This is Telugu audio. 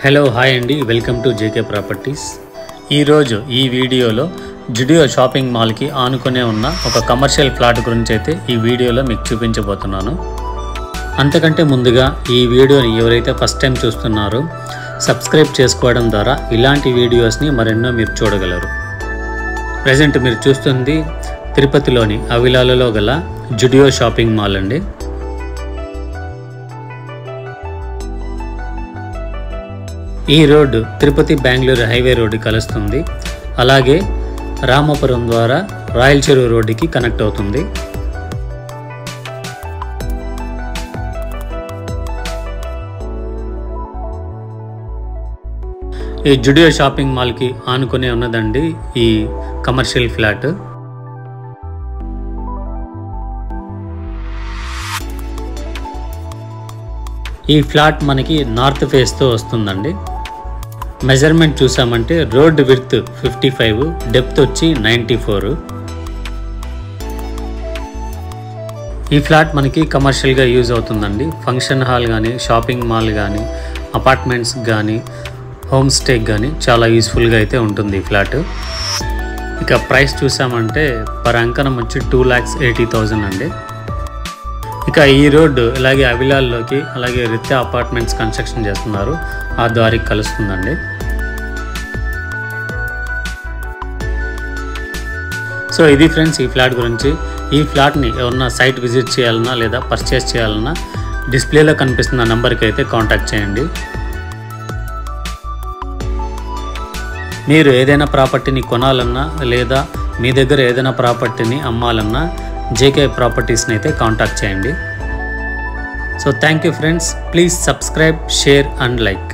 హలో హాయ్ అండి, వెల్కమ్ టు జేకే ప్రాపర్టీస్. ఈరోజు ఈ వీడియోలో జుడియో షాపింగ్ మాల్కి ఆనుకునే ఉన్న ఒక కమర్షియల్ ఫ్లాట్ గురించి అయితే ఈ వీడియోలో మీకు చూపించబోతున్నాను. అంతకంటే ముందుగా ఈ వీడియోని ఎవరైతే ఫస్ట్ టైం చూస్తున్నారో సబ్స్క్రైబ్ చేసుకోవడం ద్వారా ఇలాంటి వీడియోస్ని మరెన్నో మీరు చూడగలరు. ప్రజెంట్ మీరు చూస్తుంది తిరుపతిలోని అవిలాలలో గల జుడియో షాపింగ్ మాల్ అండి. ఈ road Tirupati Bengaluru highway road కలుస్తుంది. అలాగే రామాపురం ద్వారా రాయల్ చెరువు రోడ్డుకి కనెక్ట్ అవుతుంది. ఈ జుడియో షాపింగ్ మాల్కి ఆనుకునే ఉన్నదండి ఈ కమర్షియల్ ఫ్లాట్. ఈ ఫ్లాట్ మనకి నార్త్ ఫేస్తో వస్తుందండి. మెజర్మెంట్ చూసామంటే రోడ్ విడ్త్ 55, డెప్త్ వచ్చి 94. ఈ ఫ్లాట్ మనకి కమర్షియల్గా యూజ్ అవుతుందండి. ఫంక్షన్ హాల్ కానీ, షాపింగ్ మాల్ కానీ, అపార్ట్మెంట్స్ కానీ, హోమ్ స్టేకి కానీ చాలా యూస్ఫుల్గా అయితే ఉంటుంది ఈ ఫ్లాట్. ఇక ప్రైస్ చూసామంటే పర్ అంకణం వచ్చి 2,80,000 అండి. ఇక ఈ రోడ్డు ఇలాగే అవిలాల్లోకి అలాగే రిత్యా అపార్ట్మెంట్స్ కన్స్ట్రక్షన్ చేస్తున్నారు, ఆ దారికి కలుస్తుందండి. సో ఇది ఫ్రెండ్స్ ఈ ఫ్లాట్ గురించి. ఈ ఫ్లాట్ని ఎవరన్నా సైట్ విజిట్ చేయాలన్నా లేదా పర్చేస్ చేయాలన్నా డిస్ప్లేలో కనిపిస్తున్న నెంబర్కి అయితే కాంటాక్ట్ చేయండి. మీరు ఏదైనా ప్రాపర్టీని కొనాలన్నా లేదా మీ దగ్గర ఏదైనా ప్రాపర్టీని అమ్మాలన్నా జేకే ప్రాపర్టీస్ని అయితే కాంటాక్ట్ చేయండి. So thank you friends. Please subscribe, share and like.